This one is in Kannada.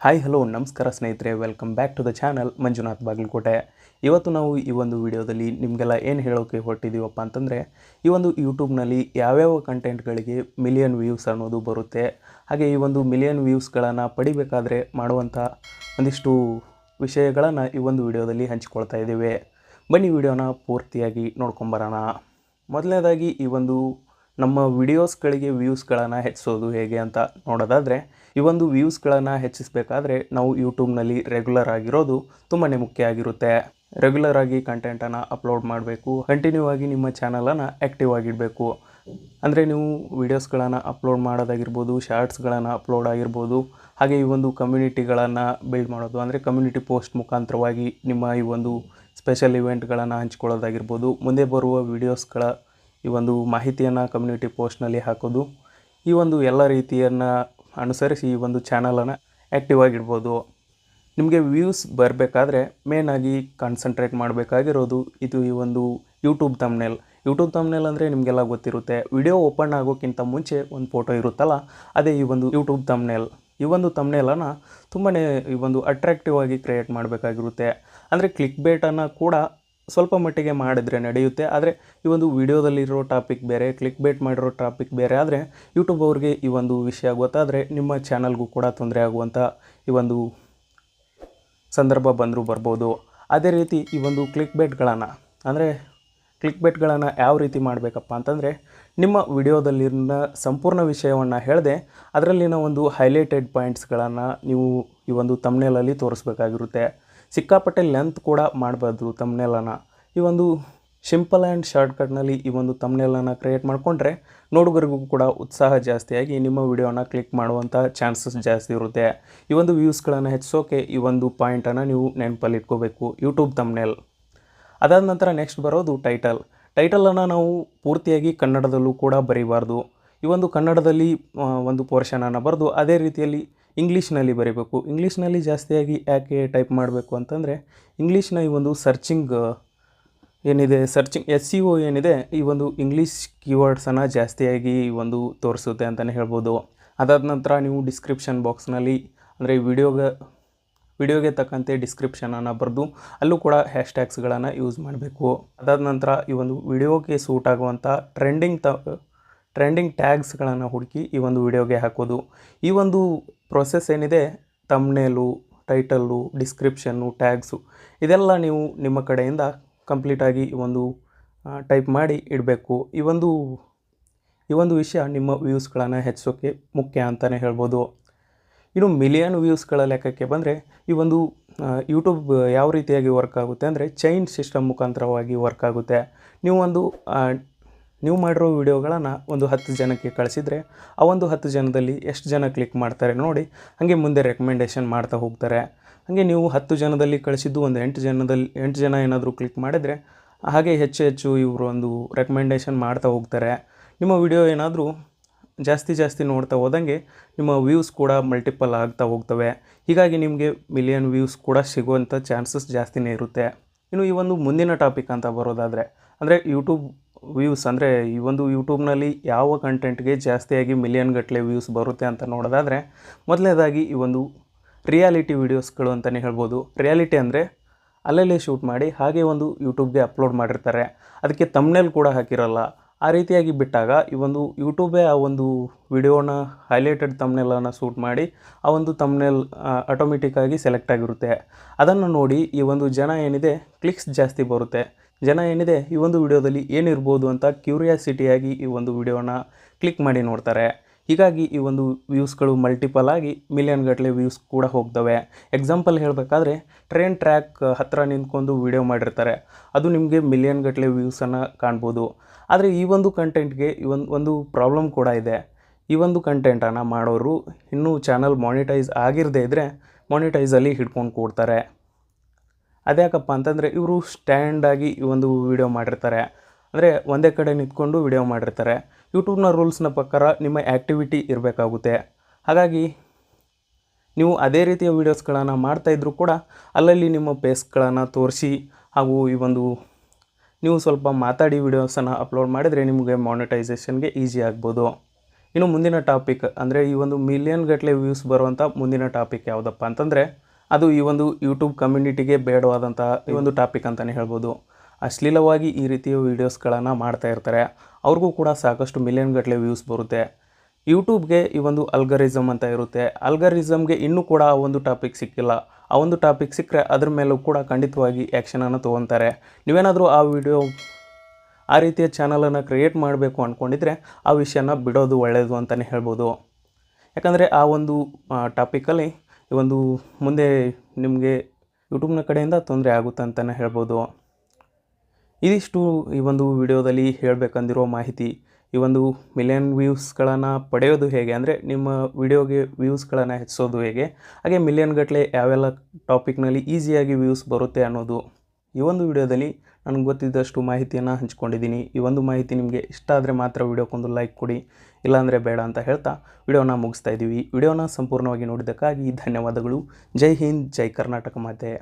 ಹಾಯ್ ಹಲೋ ನಮಸ್ಕಾರ ಸ್ನೇಹಿತರೆ, welcome back to the channel Manjunath Bagalkote. ಇವತ್ತು ನಾವು ಈ ಒಂದು ವಿಡಿಯೋದಲ್ಲಿ ನಿಮಗೆಲ್ಲ ಏನು ಹೇಳೋಕ್ಕೆ ಹೊರಟಿದ್ದೀವಪ್ಪ ಅಂತಂದರೆ, ಈ ಒಂದು ಯೂಟ್ಯೂಬ್ನಲ್ಲಿ ಯಾವ್ಯಾವ ಕಂಟೆಂಟ್ಗಳಿಗೆ ಮಿಲಿಯನ್ ವ್ಯೂಸ್ ಅನ್ನೋದು ಬರುತ್ತೆ, ಹಾಗೆ ಈ ಒಂದು ಮಿಲಿಯನ್ ವ್ಯೂಸ್ಗಳನ್ನು ಪಡಿಬೇಕಾದ್ರೆ ಮಾಡುವಂಥ ಒಂದಿಷ್ಟು ವಿಷಯಗಳನ್ನು ಈ ಒಂದು ವಿಡಿಯೋದಲ್ಲಿ ಹಂಚಿಕೊಳ್ತಾ ಇದ್ದೇವೆ. ಬನ್ನಿ ವಿಡಿಯೋನ ಪೂರ್ತಿಯಾಗಿ ನೋಡ್ಕೊಂಬರೋಣ. ಮೊದಲನೇದಾಗಿ ಈ ಒಂದು ನಮ್ಮ ವಿಡಿಯೋಸ್ಗಳಿಗೆ ವ್ಯೂಸ್ಗಳನ್ನು ಹೆಚ್ಚಿಸೋದು ಹೇಗೆ ಅಂತ ನೋಡೋದಾದರೆ, ಈ ಒಂದು ವ್ಯೂಸ್ಗಳನ್ನು ಹೆಚ್ಚಿಸಬೇಕಾದ್ರೆ ನಾವು ಯೂಟ್ಯೂಬ್ನಲ್ಲಿ ರೆಗ್ಯುಲರ್ ಆಗಿರೋದು ತುಂಬಾ ಮುಖ್ಯ ಆಗಿರುತ್ತೆ. ರೆಗ್ಯುಲರ್ ಆಗಿ ಕಂಟೆಂಟನ್ನು ಅಪ್ಲೋಡ್ ಮಾಡಬೇಕು, ಕಂಟಿನ್ಯೂ ಆಗಿ ನಿಮ್ಮ ಚಾನಲನ್ನು ಆ್ಯಕ್ಟಿವ್ ಆಗಿಡಬೇಕು. ಅಂದರೆ ನೀವು ವೀಡಿಯೋಸ್ಗಳನ್ನು ಅಪ್ಲೋಡ್ ಮಾಡೋದಾಗಿರ್ಬೋದು, ಶಾರ್ಟ್ಸ್ಗಳನ್ನು ಅಪ್ಲೋಡ್ ಆಗಿರ್ಬೋದು, ಹಾಗೆ ಈ ಒಂದು ಕಮ್ಯುನಿಟಿಗಳನ್ನು ಬಿಲ್ಡ್ ಮಾಡೋದು, ಅಂದರೆ ಕಮ್ಯುನಿಟಿ ಪೋಸ್ಟ್ ಮುಖಾಂತರವಾಗಿ ನಿಮ್ಮ ಈ ಒಂದು ಸ್ಪೆಷಲ್ ಇವೆಂಟ್ಗಳನ್ನು ಹಂಚ್ಕೊಳ್ಳೋದಾಗಿರ್ಬೋದು, ಮುಂದೆ ಬರುವ ವೀಡಿಯೋಸ್ಗಳ ಈ ಒಂದು ಮಾಹಿತಿಯನ್ನು ಕಮ್ಯುನಿಟಿ ಪೋಸ್ಟ್ನಲ್ಲಿ ಹಾಕೋದು, ಈ ಒಂದು ಎಲ್ಲ ರೀತಿಯನ್ನು ಅನುಸರಿಸಿ ಈ ಒಂದು ಚಾನಲನ್ನು ಆ್ಯಕ್ಟಿವ್ ಆಗಿಡ್ಬೋದು. ನಿಮಗೆ ವ್ಯೂಸ್ ಬರಬೇಕಾದ್ರೆ ಮೇನಾಗಿ ಕಾನ್ಸಂಟ್ರೇಟ್ ಮಾಡಬೇಕಾಗಿರೋದು ಇದು ಈ ಒಂದು ಯೂಟ್ಯೂಬ್ ತಮ್ನೇಲ್ ಅಂದರೆ ನಿಮಗೆಲ್ಲ ಗೊತ್ತಿರುತ್ತೆ. ವಿಡಿಯೋ ಓಪನ್ ಆಗೋಕ್ಕಿಂತ ಮುಂಚೆ ಒಂದು ಫೋಟೋ ಇರುತ್ತಲ್ಲ, ಅದೇ ಈ ಒಂದು ಯೂಟ್ಯೂಬ್ ತಮ್ನೇಲ್. ಈ ಒಂದು ತಮ್ನೇಲನ್ನು ತುಂಬಾ ಈ ಒಂದು ಅಟ್ರಾಕ್ಟಿವ್ ಆಗಿ ಕ್ರಿಯೇಟ್ ಮಾಡಬೇಕಾಗಿರುತ್ತೆ. ಅಂದರೆ ಕ್ಲಿಕ್ ಬೇಟನ್ನು ಕೂಡ ಸ್ವಲ್ಪ ಮಟ್ಟಿಗೆ ಮಾಡಿದ್ರೆ ನಡೆಯುತ್ತೆ. ಆದರೆ ಈ ಒಂದು ವಿಡಿಯೋದಲ್ಲಿರೋ ಟಾಪಿಕ್ ಬೇರೆ, ಕ್ಲಿಕ್ ಬೇಟ್ ಮಾಡಿರೋ ಟಾಪಿಕ್ ಬೇರೆ ಆದರೆ ಯೂಟ್ಯೂಬ್ ಅವ್ರಿಗೆ ಈ ಒಂದು ವಿಷಯ ಗೊತ್ತಾದರೆ ನಿಮ್ಮ ಚಾನಲ್ಗೂ ಕೂಡ ತೊಂದರೆ ಆಗುವಂಥ ಈ ಒಂದು ಸಂದರ್ಭ ಬರ್ಬೋದು. ಅದೇ ರೀತಿ ಈ ಒಂದು ಕ್ಲಿಕ್ ಬೇಟ್ಗಳನ್ನು ಯಾವ ರೀತಿ ಮಾಡಬೇಕಪ್ಪ ಅಂತಂದರೆ, ನಿಮ್ಮ ವಿಡಿಯೋದಲ್ಲಿನ ಸಂಪೂರ್ಣ ವಿಷಯವನ್ನು ಹೇಳದೆ ಅದರಲ್ಲಿನ ಒಂದು ಹೈಲೈಟೆಡ್ ಪಾಯಿಂಟ್ಸ್ಗಳನ್ನು ನೀವು ಈ ಒಂದು ತಮ್ನೇಲಲ್ಲಿ ತೋರಿಸ್ಬೇಕಾಗಿರುತ್ತೆ. ಸಿಕ್ಕಾಪಟ್ಟೆ ಲೆಂತ್ ಕೂಡ ಮಾಡಬಾರ್ದು ತಮ್ನೇಲನ್ನು. ಈ ಒಂದು ಸಿಂಪಲ್ ಆ್ಯಂಡ್ ಶಾರ್ಟ್ಕಟ್ನಲ್ಲಿ ಈ ಒಂದು ತಮ್ನೇಲನ್ನು ಕ್ರಿಯೇಟ್ ಮಾಡಿಕೊಂಡ್ರೆ ನೋಡುಗರಿಗೂ ಕೂಡ ಉತ್ಸಾಹ ಜಾಸ್ತಿಯಾಗಿ ನಿಮ್ಮ ವಿಡಿಯೋನ ಕ್ಲಿಕ್ ಮಾಡುವಂಥ ಚಾನ್ಸಸ್ ಜಾಸ್ತಿ ಇರುತ್ತೆ. ಈ ಒಂದು ವ್ಯೂಸ್ಗಳನ್ನು ಹೆಚ್ಚಿಸೋಕೆ ಈ ಒಂದು ಪಾಯಿಂಟನ್ನು ನೀವು ನೆನಪಲ್ಲಿ ಇಟ್ಕೋಬೇಕು, ಯೂಟ್ಯೂಬ್ ತಮ್ನೇಲ್. ಅದಾದ ನಂತರ ನೆಕ್ಸ್ಟ್ ಬರೋದು ಟೈಟಲನ್ನು ನಾವು ಪೂರ್ತಿಯಾಗಿ ಕನ್ನಡದಲ್ಲೂ ಕೂಡ ಬರೀಬಾರ್ದು. ಈ ಒಂದು ಕನ್ನಡದಲ್ಲಿ ಒಂದು ಪೋರ್ಷನನ್ನು ಬರೆದು ಅದೇ ರೀತಿಯಲ್ಲಿ ಇಂಗ್ಲೀಷ್ನಲ್ಲಿ ಬರೀಬೇಕು. ಇಂಗ್ಲೀಷ್ನಲ್ಲಿ ಜಾಸ್ತಿಯಾಗಿ ಯಾಕೆ ಟೈಪ್ ಮಾಡಬೇಕು ಅಂತಂದರೆ, ಇಂಗ್ಲೀಷ್ನ ಈ ಒಂದು ಸರ್ಚಿಂಗ್ SEO ಏನಿದೆ, ಈ ಒಂದು ಇಂಗ್ಲೀಷ್ ಕೀವರ್ಡ್ಸನ್ನು ಜಾಸ್ತಿಯಾಗಿ ಒಂದು ತೋರಿಸುತ್ತೆ ಅಂತಲೇ ಹೇಳ್ಬೋದು. ಅದಾದ ನಂತರ ನೀವು ಡಿಸ್ಕ್ರಿಪ್ಷನ್ ಬಾಕ್ಸ್ನಲ್ಲಿ ಅಂದರೆ ವಿಡಿಯೋಗೆ ತಕ್ಕಂತೆ ಡಿಸ್ಕ್ರಿಪ್ಷನನ್ನು ಬರೆದು ಅಲ್ಲೂ ಕೂಡ ಹ್ಯಾಶ್ಟ್ಯಾಗ್ಸ್ಗಳನ್ನು ಯೂಸ್ ಮಾಡಬೇಕು. ಅದಾದ ನಂತರ ಈ ಒಂದು ವಿಡಿಯೋಗೆ ಸೂಟ್ ಆಗುವಂಥ ಟ್ರೆಂಡಿಂಗ್ ಟ್ಯಾಗ್ಸ್ಗಳನ್ನು ಹುಡುಕಿ ಈ ಒಂದು ವಿಡಿಯೋಗೆ ಹಾಕೋದು. ಈ ಒಂದು ಪ್ರೊಸೆಸ್ ಏನಿದೆ, ತಮ್ನೇಲು, ಟೈಟಲ್ಲು, ಡಿಸ್ಕ್ರಿಪ್ಷನ್ನು, ಟ್ಯಾಗ್ಸು, ಇದೆಲ್ಲ ನೀವು ನಿಮ್ಮ ಕಡೆಯಿಂದ ಕಂಪ್ಲೀಟಾಗಿ ಒಂದು ಟೈಪ್ ಮಾಡಿ ಇಡಬೇಕು. ಈ ಒಂದು ವಿಷಯ ನಿಮ್ಮ ವ್ಯೂಸ್ಗಳನ್ನು ಹೆಚ್ಚಿಸೋಕ್ಕೆ ಮುಖ್ಯ ಅಂತಲೇ ಹೇಳ್ಬೋದು. ಇನ್ನು ಮಿಲಿಯನ್ ವ್ಯೂಸ್ಗಳ ಲೆಕ್ಕಕ್ಕೆ ಬಂದರೆ, ಈ ಒಂದು ಯೂಟ್ಯೂಬ್ ಯಾವ ರೀತಿಯಾಗಿ ವರ್ಕ್ ಆಗುತ್ತೆ ಅಂದರೆ, ಚೈನ್ ಸಿಸ್ಟಮ್ ಮುಖಾಂತರವಾಗಿ ವರ್ಕ್ ಆಗುತ್ತೆ. ನೀವು ಮಾಡಿರೋ ವಿಡಿಯೋಗಳನ್ನು ಒಂದು 10 ಜನಕ್ಕೆ ಕಳಿಸಿದರೆ ಆ ಒಂದು 10 ಜನದಲ್ಲಿ ಎಷ್ಟು ಜನ ಕ್ಲಿಕ್ ಮಾಡ್ತಾರೆ ನೋಡಿ, ಹಾಗೆ ಮುಂದೆ ರೆಕಮೆಂಡೇಷನ್ ಮಾಡ್ತಾ ಹೋಗ್ತಾರೆ. ಹಾಗೆ ನೀವು 10 ಜನದಲ್ಲಿ ಕಳಿಸಿದ್ದು ಒಂದು 8 ಜನ ಏನಾದರೂ ಕ್ಲಿಕ್ ಮಾಡಿದರೆ ಹಾಗೆ ಹೆಚ್ಚು ಇವರು ಒಂದು ರೆಕಮೆಂಡೇಷನ್ ಮಾಡ್ತಾ ಹೋಗ್ತಾರೆ. ನಿಮ್ಮ ವಿಡಿಯೋ ಏನಾದರೂ ಜಾಸ್ತಿ ನೋಡ್ತಾ ಹೋದಂಗೆ ನಿಮ್ಮ ವ್ಯೂಸ್ ಕೂಡ ಮಲ್ಟಿಪಲ್ ಆಗ್ತಾ ಹೋಗ್ತವೆ. ಹೀಗಾಗಿ ನಿಮಗೆ ಮಿಲಿಯನ್ ವ್ಯೂಸ್ ಕೂಡ ಸಿಗುವಂಥ ಚಾನ್ಸಸ್ ಜಾಸ್ತಿನೇ ಇರುತ್ತೆ. ಇನ್ನು ಈ ಒಂದು ಮುಂದಿನ ಟಾಪಿಕ್ ಅಂತ ಬರೋದಾದರೆ, ಅಂದರೆ ಯೂಟ್ಯೂಬ್ ವ್ಯೂಸ್ ಅಂದರೆ ಈ ಒಂದು ಯೂಟ್ಯೂಬ್ನಲ್ಲಿ ಯಾವ ಕಂಟೆಂಟ್ಗೆ ಜಾಸ್ತಿಯಾಗಿ ಮಿಲಿಯನ್ ಗಟ್ಟಲೆ ವ್ಯೂಸ್ ಬರುತ್ತೆ ಅಂತ ನೋಡೋದಾದರೆ, ಮೊದಲನೇದಾಗಿ ಈ ಒಂದು ರಿಯಾಲಿಟಿ ವೀಡಿಯೋಸ್ಗಳು ಅಂತಲೇ ಹೇಳ್ಬೋದು. ರಿಯಾಲಿಟಿ ಅಂದರೆ ಅಲ್ಲಲ್ಲೇ ಶೂಟ್ ಮಾಡಿ ಹಾಗೆ ಒಂದು ಯೂಟ್ಯೂಬ್ಗೆ ಅಪ್ಲೋಡ್ ಮಾಡಿರ್ತಾರೆ, ಅದಕ್ಕೆ ತಮ್ನೇಲ್ ಕೂಡ ಹಾಕಿರಲ್ಲ. ಆ ರೀತಿಯಾಗಿ ಬಿಟ್ಟಾಗ ಈ ಒಂದು ಯೂಟ್ಯೂಬೇ ಆ ಒಂದು ವಿಡಿಯೋನ ಹೈಲೈಟೆಡ್ ತಮ್ನೇಲನ್ನು ಶೂಟ್ ಮಾಡಿ ಆ ಒಂದು ತಮ್ನೇಲ್ ಆಟೋಮೆಟಿಕ್ಕಾಗಿ ಸೆಲೆಕ್ಟ್ ಆಗಿರುತ್ತೆ. ಅದನ್ನು ನೋಡಿ ಈ ಒಂದು ಜನ ಏನಿದೆ ಕ್ಲಿಕ್ಸ್ ಜಾಸ್ತಿ ಬರುತ್ತೆ. ಜನ ಏನಿದೆ ಈ ಒಂದು ವಿಡಿಯೋದಲ್ಲಿ ಏನಿರ್ಬೋದು ಅಂತ ಕ್ಯೂರಿಯಾಸಿಟಿಯಾಗಿ ಈ ಒಂದು ವಿಡಿಯೋನ ಕ್ಲಿಕ್ ಮಾಡಿ ನೋಡ್ತಾರೆ. ಹೀಗಾಗಿ ಈ ಒಂದು ವ್ಯೂಸ್ಗಳು ಮಲ್ಟಿಪಲ್ ಆಗಿ ಮಿಲಿಯನ್ ಗಟ್ಟಲೆ ವ್ಯೂಸ್ ಕೂಡ ಹೋಗ್ತವೆ. ಎಕ್ಸಾಂಪಲ್ ಹೇಳಬೇಕಾದ್ರೆ, ಟ್ರೈನ್ ಟ್ರ್ಯಾಕ್ ಹತ್ತಿರ ನಿಂತ್ಕೊಂಡು ವಿಡಿಯೋ ಮಾಡಿರ್ತಾರೆ, ಅದು ನಿಮಗೆ ಮಿಲಿಯನ್ ಗಟ್ಟಲೆ ವ್ಯೂಸನ್ನು ಕಾಣ್ಬೋದು. ಆದರೆ ಈ ಒಂದು ಕಂಟೆಂಟ್ಗೆ ಒಂದು ಪ್ರಾಬ್ಲಮ್ ಕೂಡ ಇದೆ. ಈ ಒಂದು ಕಂಟೆಂಟನ್ನು ಮಾಡೋರು ಇನ್ನೂ ಚಾನಲ್ ಮಾನಿಟೈಸ್ ಆಗಿರದೇ ಇದ್ದರೆ ಮಾನಿಟೈಸಲ್ಲಿ ಹಿಡ್ಕೊಂಡು ಕೊಡ್ತಾರೆ. ಅದ್ಯಾಕಪ್ಪ ಅಂತಂದರೆ, ಇವರು ಸ್ಟ್ಯಾಂಡಾಗಿ ಈ ಒಂದು ವಿಡಿಯೋ ಮಾಡಿರ್ತಾರೆ, ಅಂದರೆ ಒಂದೇ ಕಡೆ ನಿಂತ್ಕೊಂಡು ವಿಡಿಯೋ ಮಾಡಿರ್ತಾರೆ. ಯೂಟ್ಯೂಬ್ನ ರೂಲ್ಸ್ನ ಪ್ರಕಾರ ನಿಮ್ಮ ಆ್ಯಕ್ಟಿವಿಟಿ ಇರಬೇಕಾಗುತ್ತೆ. ಹಾಗಾಗಿ ನೀವು ಅದೇ ರೀತಿಯ ವೀಡಿಯೋಸ್ಗಳನ್ನು ಮಾಡ್ತಾಯಿದ್ರು ಕೂಡ ಅಲ್ಲಲ್ಲಿ ನಿಮ್ಮ ಫೇಸ್ಗಳನ್ನು ತೋರಿಸಿ ಹಾಗೂ ಈ ಒಂದು ನೀವು ಸ್ವಲ್ಪ ಮಾತಾಡಿ ವೀಡಿಯೋಸನ್ನು ಅಪ್ಲೋಡ್ ಮಾಡಿದರೆ ನಿಮಗೆ ಮಾನಿಟೈಸೇಷನ್ಗೆ ಈಸಿ ಆಗ್ಬೋದು. ಇನ್ನು ಮುಂದಿನ ಟಾಪಿಕ್ ಅಂದರೆ ಈ ಒಂದು ಮಿಲಿಯನ್ ಗಟ್ಟಲೆ ವ್ಯೂಸ್ ಬರುವಂಥ ಮುಂದಿನ ಟಾಪಿಕ್ ಯಾವುದಪ್ಪ ಅಂತಂದರೆ ಅದು ಈ ಒಂದು ಯೂಟ್ಯೂಬ್ ಕಮ್ಯುನಿಟಿಗೆ ಬೇಡವಾದಂಥ ಈ ಒಂದು ಟಾಪಿಕ್ ಅಂತಲೇ ಹೇಳ್ಬೋದು. ಅಶ್ಲೀಲವಾಗಿ ಈ ರೀತಿಯ ವೀಡಿಯೋಸ್ಗಳನ್ನು ಮಾಡ್ತಾ ಇರ್ತಾರೆ, ಅವ್ರಿಗೂ ಕೂಡ ಸಾಕಷ್ಟು ಮಿಲಿಯನ್ ಗಟ್ಟಲೆ ವ್ಯೂಸ್ ಬರುತ್ತೆ. ಯೂಟ್ಯೂಬ್ಗೆ ಈ ಒಂದು ಅಲ್ಗರಿಸಮ್ ಅಂತ ಇರುತ್ತೆ, ಅಲ್ಗರಿಸಮ್ಗೆ ಇನ್ನೂ ಕೂಡ ಆ ಒಂದು ಟಾಪಿಕ್ ಸಿಕ್ಕಿಲ್ಲ. ಆ ಒಂದು ಟಾಪಿಕ್ ಸಿಕ್ಕರೆ ಅದ್ರ ಮೇಲೂ ಕೂಡ ಖಂಡಿತವಾಗಿ ಆ್ಯಕ್ಷನನ್ನು ತೊಗೊತಾರೆ. ನೀವೇನಾದರೂ ಆ ರೀತಿಯ ಚಾನಲನ್ನು ಕ್ರಿಯೇಟ್ ಮಾಡಬೇಕು ಅಂದ್ಕೊಂಡಿದ್ರೆ ಆ ವಿಷಯನ ಬಿಡೋದು ಒಳ್ಳೆಯದು ಅಂತಲೇ ಹೇಳ್ಬೋದು. ಯಾಕಂದರೆ ಆ ಒಂದು ಟಾಪಿಕಲ್ಲಿ ಈ ಒಂದು ಮುಂದೆ ನಿಮಗೆ ಯೂಟ್ಯೂಬ್ನ ಕಡೆಯಿಂದ ತೊಂದರೆ ಆಗುತ್ತೆ ಅಂತಲೇ ಹೇಳ್ಬೋದು. ಇದಿಷ್ಟು ಈ ಒಂದು ವಿಡಿಯೋದಲ್ಲಿ ಹೇಳಬೇಕಂದಿರೋ ಮಾಹಿತಿ. ಈ ಒಂದು ಮಿಲಿಯನ್ ವ್ಯೂಸ್ಗಳನ್ನು ಪಡೆಯೋದು ಹೇಗೆ, ಅಂದರೆ ನಿಮ್ಮ ವಿಡಿಯೋಗೆ ವ್ಯೂಸ್ಗಳನ್ನು ಹೆಚ್ಚಿಸೋದು ಹೇಗೆ, ಹಾಗೆ ಮಿಲಿಯನ್ ಗಟ್ಟಲೆ ಯಾವೆಲ್ಲ ಟಾಪಿಕ್ನಲ್ಲಿ ಈಸಿಯಾಗಿ ವ್ಯೂಸ್ ಬರುತ್ತೆ ಅನ್ನೋದು ಈ ಒಂದು ವಿಡಿಯೋದಲ್ಲಿ ನನಗೆ ಗೊತ್ತಿದ್ದಷ್ಟು ಮಾಹಿತಿಯನ್ನು ಹಂಚ್ಕೊಂಡಿದ್ದೀನಿ. ಈ ಒಂದು ಮಾಹಿತಿ ನಿಮಗೆ ಇಷ್ಟ ಆದರೆ ಮಾತ್ರ ವಿಡಿಯೋಕ್ಕೊಂದು ಲೈಕ್ ಕೊಡಿ, ಇಲ್ಲಾಂದರೆ ಬೇಡ ಅಂತ ಹೇಳ್ತಾ ವಿಡಿಯೋನ ಮುಗಿಸ್ತಾ ಇದ್ದೀವಿ. ವಿಡಿಯೋನ ಸಂಪೂರ್ಣವಾಗಿ ನೋಡಿದ್ದಕ್ಕಾಗಿ ಧನ್ಯವಾದಗಳು. ಜೈ ಹಿಂದ್, ಜೈ ಕರ್ನಾಟಕ ಮಾತೆ.